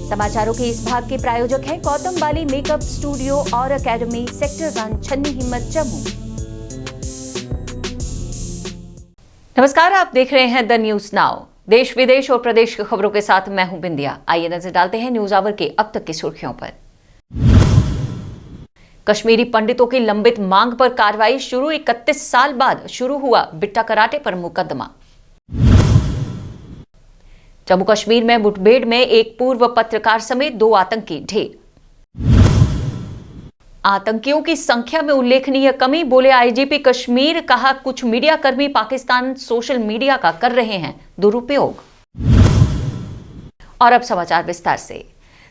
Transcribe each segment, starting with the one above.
समाचारों के इस भाग के प्रायोजक हैं गौतम बाली मेकअप स्टूडियो और एकेडमी, सेक्टर 1, छन्नी हिम्मत, जम्मू। नमस्कार, आप देख रहे हैं द न्यूज नाउ। देश विदेश और प्रदेश की खबरों के साथ मैं हूं बिंदिया। आइए नजर डालते हैं न्यूज आवर के अब तक की सुर्खियों पर। कश्मीरी पंडितों की लंबित मांग पर कार्रवाई शुरू। 31 साल बाद शुरू हुआ बिट्टा कराटे पर मुकदमा। जम्मू कश्मीर में मुठभेड़ में एक पूर्व पत्रकार समेत 2 आतंकी ढेर। आतंकियों की संख्या में उल्लेखनीय कमी, बोले आईजीपी कश्मीर। कहा, कुछ मीडिया कर्मी पाकिस्तान सोशल मीडिया का कर रहे हैं दुरुपयोग। और अब समाचार विस्तार से।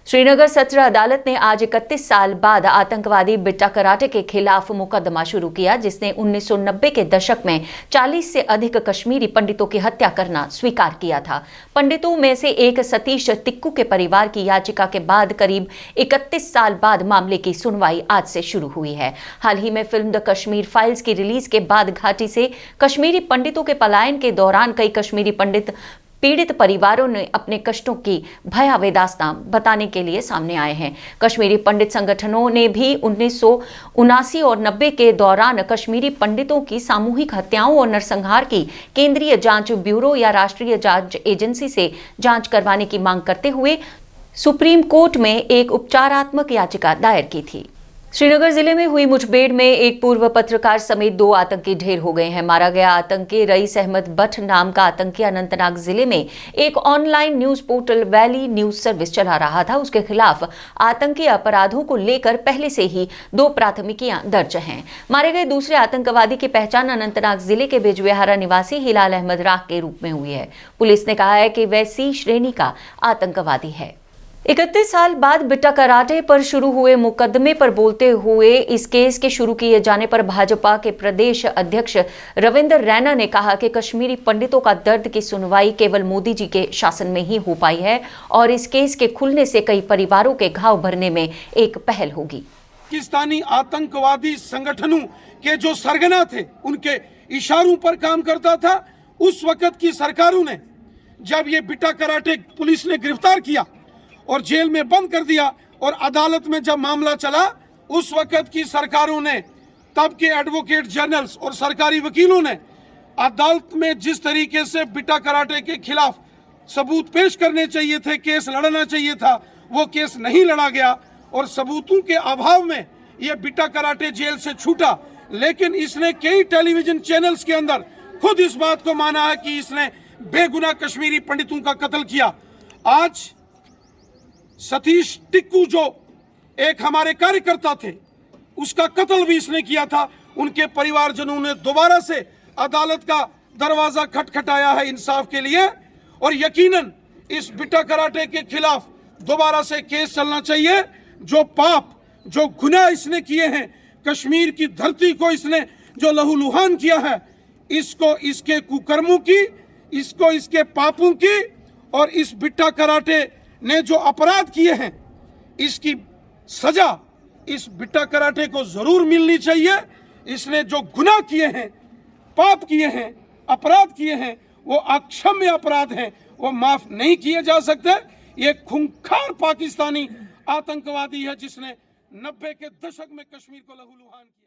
श्रीनगर सत्र अदालत ने आज 31 साल बाद आतंकवादी बिट्टा कराटे के खिलाफ मुकदमा शुरू किया, जिसने 1990 के दशक में 40 से अधिक कश्मीरी पंडितों की हत्या करना स्वीकार किया था। पंडितों में से एक सतीश टिक्कू के परिवार की याचिका के बाद करीब 31 साल बाद मामले की सुनवाई आज से शुरू हुई है। हाल ही में फिल्म द कश्मीर फाइल्स की रिलीज के बाद घाटी से कश्मीरी पंडितों के पलायन के दौरान कई कश्मीरी पंडित पीड़ित परिवारों ने अपने कष्टों की भयावह दास्तां बताने के लिए सामने आए हैं। कश्मीरी पंडित संगठनों ने भी 1979 और 90 के दौरान कश्मीरी पंडितों की सामूहिक हत्याओं और नरसंहार की केंद्रीय जांच ब्यूरो या राष्ट्रीय जांच एजेंसी से जांच करवाने की मांग करते हुए सुप्रीम कोर्ट में एक उपचारात्मक याचिका दायर की थी। श्रीनगर जिले में हुई मुठभेड़ में एक पूर्व पत्रकार समेत 2 आतंकी ढेर हो गए हैं। मारा गया आतंकी रईस अहमद भट्ट नाम का आतंकी अनंतनाग जिले में एक online news portal valley news service चला रहा था। उसके खिलाफ आतंकी अपराधों को लेकर पहले से ही 2 प्राथमिकियां दर्ज हैं। मारे गए दूसरे आतंकवादी की पहचान अनंतनाग जिले के बिजबिहारा निवासी हिलाल अहमद राख के रूप में हुई है। पुलिस ने कहा है कि वह C श्रेणी का आतंकवादी है। 31 साल बाद बिट्टा कराटे पर शुरू हुए मुकदमे पर बोलते हुए इस केस के शुरू किए जाने पर भाजपा के प्रदेश अध्यक्ष रविंद्र रैना ने कहा कि कश्मीरी पंडितों का दर्द की सुनवाई केवल मोदी जी के शासन में ही हो पाई है और इस केस के खुलने से कई परिवारों के घाव भरने में एक पहल होगी। पाकिस्तानी आतंकवादी संगठनों के जो सरगना थे, उनके इशारों पर काम करता था। उस वक्त की सरकारों ने जब ये बिट्टा कराटे पुलिस ने गिरफ्तार किया और जेल में बंद कर दिया और अदालत में जब मामला चला, उस वक्त की सरकारों ने, तब के एडवोकेट जनरल्स और सरकारी वकीलों ने अदालत में जिस तरीके से बिट्टा कराटे के खिलाफ सबूत पेश करने चाहिए थे, केस लड़ना चाहिए था, वो केस नहीं लड़ा गया और सबूतों के अभाव में ये बिट्टा कराटे जेल से छूटा। लेकिन इसने कई टेलीविजन चैनल्स के अंदर खुद इस बात को माना है कि इसने बेगुनाह कश्मीरी पंडितों का कत्ल किया। आज सतीश टिक्कू जो एक हमारे कार्यकर्ता थे, उसका कत्ल भी इसने किया था। उनके परिवारजनों ने दोबारा से अदालत का दरवाजा खटखटाया है इंसाफ के लिए और यकीनन इस बिट्टा कराटे के खिलाफ दोबारा से केस चलना चाहिए। जो पाप, जो गुनाह इसने किए हैं, कश्मीर की धरती को इसने जो लहूलुहान किया है, इसको इसके कुकर्मों की, इसको इसके पापों की और इस बिट्टा कराटे ने जो अपराध किए हैं, इसकी सजा इस बिट्टा कराटे को जरूर मिलनी चाहिए। इसने जो गुनाह किए हैं, पाप किए हैं, अपराध किए हैं, वो अक्षम्य अपराध हैं, वो माफ नहीं किए जा सकते। ये खूंखार पाकिस्तानी आतंकवादी है जिसने 90 के दशक में कश्मीर को लहूलुहान किया।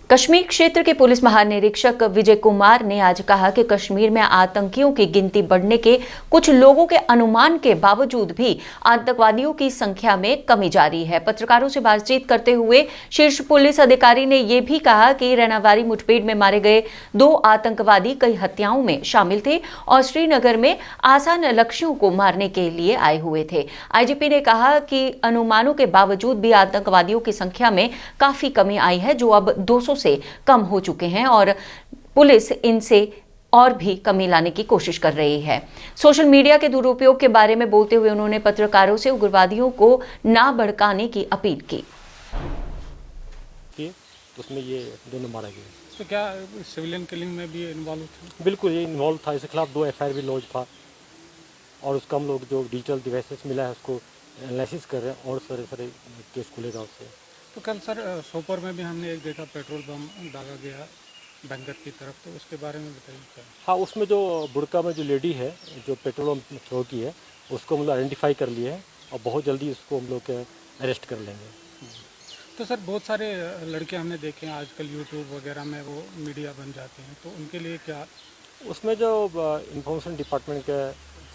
कश्मीर क्षेत्र के पुलिस महानिरीक्षक विजय कुमार ने आज कहा कि कश्मीर में आतंकियों की गिनती बढ़ने के कुछ लोगों के अनुमान के बावजूद भी आतंकवादियों की संख्या में कमी जारी है। पत्रकारों से बातचीत करते हुए शीर्ष पुलिस अधिकारी ने यह भी कहा कि रैनावारी मुठभेड़ में मारे गए 2 आतंकवादी कई हत्याओं में शामिल थे और श्रीनगर में आसान लक्ष्यों को मारने के लिए आए हुए थे। आईजीपी ने कहा कि अनुमानों के बावजूद भी आतंकवादियों की संख्या में काफी कमी आई है, जो अब 200 से कम हो चुके हैं और पुलिस इनसे और भी कमी लाने की कोशिश कर रही है। सोशल मीडिया के दुरुपयोग के बारे में बोलते हुए उन्होंने पत्रकारों से उग्रवादियों को ना भड़काने की अपील की। उसमें ये दोनों मारा गया। तो क्या सिविलियन किलिंग में भी इन्वॉल्व था? बिल्कुल, ये इन्वॉल्व था। इसके खिलाफ 2 FIR भी लॉन्च था और उसका हम लोग जो डिजिटल डिवाइसेस मिला है उसको एनालिसिस कर रहे हैं और सारे केस खुलेगा उससे। तो कल सर सोपोर में भी हमने एक देखा पेट्रोल बम दागा गया बैंकर की तरफ, तो उसके बारे में बताइए क्या? हाँ, उसमें जो बुड़का में जो लेडी है जो पेट्रोल थ्रो की है, उसको मतलब आइडेंटिफाई कर लिए है और बहुत जल्दी इसको हम लोग अरेस्ट कर लेंगे। तो सर बहुत सारे लड़के हमने देखे हैं आजकल यूट्यूब वगैरह में वो मीडिया बन जाते हैं, तो उनके लिए क्या? उसमें जो इंफॉर्मेशन डिपार्टमेंट का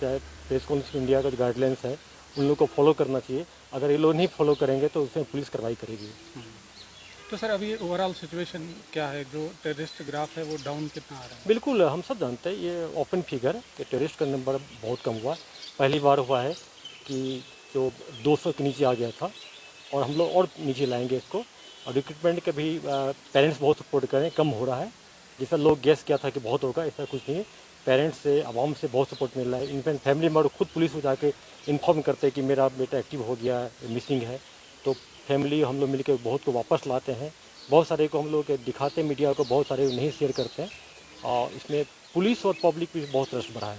चाहे प्रेस काउंसिल इंडिया का जो गाइडलाइंस है उन लोग को फॉलो करना चाहिए। अगर ये लोग नहीं फॉलो करेंगे तो उसमें पुलिस कार्रवाई करेगी। तो सर अभी ओवरऑल सिचुएशन क्या है, जो टेररिस्ट ग्राफ है वो डाउन कितना आ रहा है? बिल्कुल, हम सब जानते हैं ये ओपन फिगर कि टेररिस्ट का नंबर बहुत कम हुआ। पहली बार हुआ है कि जो 200 के नीचे आ गया था और हम लोग और नीचे लाएंगे इसको। और रिक्रूटमेंट के भी पेरेंट्स बहुत सपोर्ट करें, कम हो रहा है। जैसा लोग गेस किया था कि बहुत होगा, ऐसा कुछ नहीं है। पेरेंट्स से, आवाम से बहुत सपोर्ट मिल रहा है। इनफैक्ट फैमिली मेम्बर खुद पुलिस को जाके इन्फॉर्म करते हैं कि मेरा बेटा एक्टिव हो गया है, मिसिंग है। तो फैमिली हम लोग मिलकर बहुत को वापस लाते हैं। बहुत सारे को हम लोग दिखाते हैं मीडिया को, बहुत सारे नहीं शेयर करते हैं। और इसमें पुलिस और पब्लिक भी बहुत रश बढ़ा है।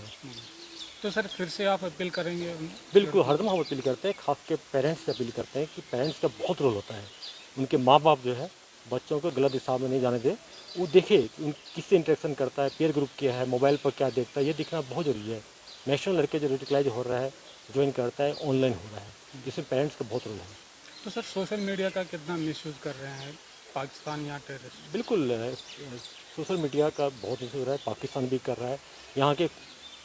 तो सर फिर से आप अपील करेंगे? बिल्कुल, हरदम हम अपील करते हैं, खास के पेरेंट्स से अपील करते हैं कि पेरेंट्स का बहुत रोल होता है। उनके माँ बाप जो है बच्चों को गलत दिशा में नहीं जाने दे। वो देखे कि किससे इंटरेक्शन करता है, पीयर ग्रुप क्या है, मोबाइल पर क्या देखता है, ये देखना बहुत ज़रूरी है। नेशनल लड़के जो रेडिकलाइज हो रहा है, ज्वाइन करता है, ऑनलाइन हो रहा है, जिसमें पेरेंट्स का बहुत रोल है। तो सर सोशल मीडिया का कितना मिसयूज़ कर रहे हैं पाकिस्तान या टेररिस्ट? बिल्कुल, सोशल मीडिया का बहुत मिसयूज़ हो रहा है, पाकिस्तान भी कर रहा है, यहाँ के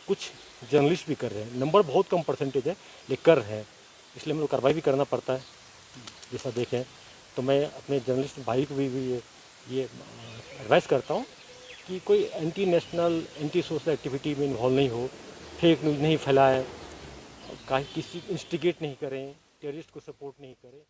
कुछ जर्नलिस्ट भी कर रहे हैं। नंबर बहुत कम परसेंटेज है लेकिन कर रहे हैं, इसलिए हम लोग कार्रवाई भी करना पड़ता है। जैसा देखें तो मैं अपने जर्नलिस्ट भाई को भी ये एडवाइस करता हूँ कि कोई anti national, anti social activity में इन्वॉल्व नहीं हो, फेक न्यूज़ नहीं फैलाएं, किसी इंस्टिगेट नहीं करें, टेररिस्ट को सपोर्ट नहीं करें।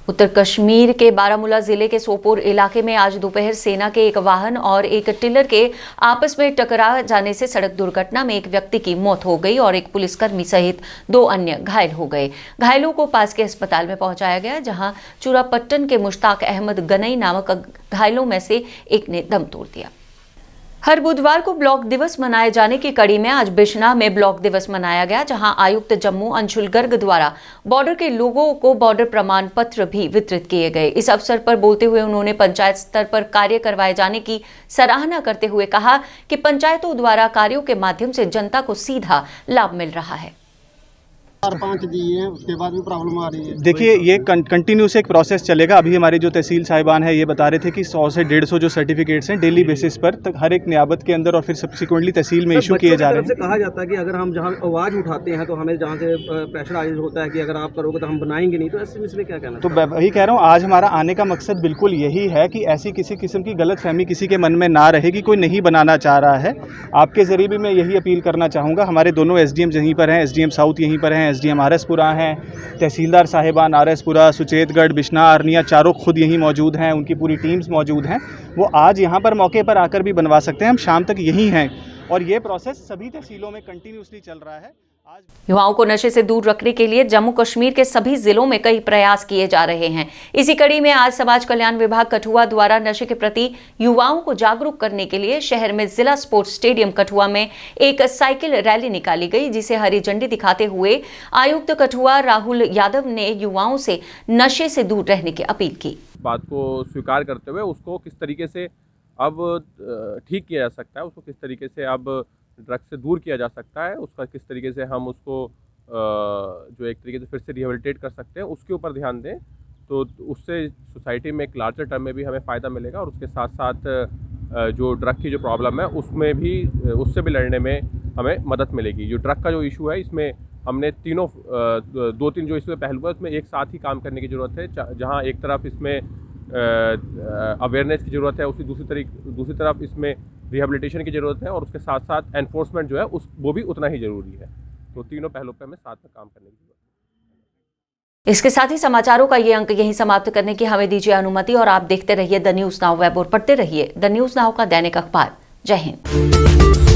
उत्तर कश्मीर के बारामूला जिले के सोपोर इलाके में आज दोपहर सेना के एक वाहन और एक टिलर के आपस में टकरा जाने से सड़क दुर्घटना में एक व्यक्ति की मौत हो गई और एक पुलिसकर्मी सहित 2 अन्य घायल हो गए। घायलों को पास के अस्पताल में पहुंचाया गया, जहां चूरापट्टन के मुश्ताक अहमद गनई नामक घायलों में से एक ने दम तोड़ दिया। हर बुधवार को ब्लॉक दिवस मनाए जाने की कड़ी में आज बिश्नाह में ब्लॉक दिवस मनाया गया, जहां आयुक्त जम्मू अंशुल गर्ग द्वारा बॉर्डर के लोगों को बॉर्डर प्रमाण पत्र भी वितरित किए गए। इस अवसर पर बोलते हुए उन्होंने पंचायत स्तर पर कार्य करवाए जाने की सराहना करते हुए कहा कि पंचायतों द्वारा कार्यों के माध्यम से जनता को सीधा लाभ मिल रहा है। 4-5 दिए हैं, उसके बाद भी प्रॉब्लम आ रही है। देखिए, ये कंटिन्यूस एक प्रोसेस चलेगा। अभी हमारी जो तहसील साहिबान है ये बता रहे थे कि 100 से 150 जो सर्टिफिकेट्स हैं डेली बेसिस पर तक हर एक नियाबत के अंदर और फिर सब्सिक्वेंटली तहसील में इशू किए जा रहे हैं। कहा जाता है कि अगर हम जहाँ आवाज़ उठाते हैं तो हमें जहाँ से प्रेशराइज होता है कि अगर आप करोगे तो हम बनाएंगे नहीं, तो ऐसे इसमें क्या कहना? तो वही कह रहा हूँ, आज हमारा आने का मकसद बिल्कुल यही है कि ऐसी किसी किस्म की गलतफहमी किसी के मन में ना रहे कि कोई नहीं बनाना चाह रहा है। आपके ज़रिए भी मैं यही अपील करना चाहूँगा। हमारे दोनों SDM यहीं पर हैं, SDM साउथ यहीं पर हैं, SDM RS-पुरा हैं, तहसीलदार साहिबान RS-पुरा, सुचेतगढ़, बिश्नाह, अरनिया चारों खुद यहीं मौजूद हैं, उनकी पूरी टीम्स मौजूद हैं। वो आज यहाँ पर मौके पर आकर भी बनवा सकते हैं। हम शाम तक यहीं हैं और ये प्रोसेस सभी तहसीलों में कंटिन्यूसली चल रहा है। युवाओं को नशे से दूर रखने के लिए जम्मू कश्मीर के सभी जिलों में कई प्रयास किए जा रहे हैं। इसी कड़ी में आज समाज कल्याण विभाग कठुआ द्वारा नशे के प्रति युवाओं को जागरूक करने के लिए शहर में जिला स्पोर्ट्स स्टेडियम कठुआ में एक साइकिल रैली निकाली गई, जिसे हरी झंडी दिखाते हुए आयुक्त कठुआ राहुल यादव ने युवाओं से नशे से दूर रहने की अपील की। बात को स्वीकार करते हुए उसको किस तरीके से अब ठीक किया जा सकता है, उसको किस तरीके से अब ड्रग्स से दूर किया जा सकता है, उसका किस तरीके से हम उसको जो एक तरीके से फिर से रिहेबिलिटेट कर सकते हैं, उसके ऊपर ध्यान दें। तो उससे सोसाइटी में एक लार्जर टर्म में भी हमें फ़ायदा मिलेगा और उसके साथ साथ जो ड्रग की जो प्रॉब्लम है उसमें भी उससे भी लड़ने में हमें मदद मिलेगी। जो ड्रग का जो इशू है, इसमें हमने तीनों 2-3 जो इसमें पहलू है उसमें एक साथ ही काम करने की ज़रूरत है। जहाँ एक तरफ इसमें अवेयरनेस की ज़रूरत है, दूसरी तरफ इसमें रिहेबिलिटेशन की ज़रूरत है और उसके साथ साथ एनफोर्समेंट जो है वो भी उतना ही ज़रूरी है। तो तीनों पहलुओं पे हमें साथ में काम करने की ज़रूरत है। इसके साथ ही समाचारों का ये अंक यहीं समाप्त करने की हमें दीजिए अनुमति और आप देखते रहिए द न्यूज़ नाउ वेब और पढ़ते रहिए द न्यूज़ नाउ का दैनिक अखबार। जय हिंद।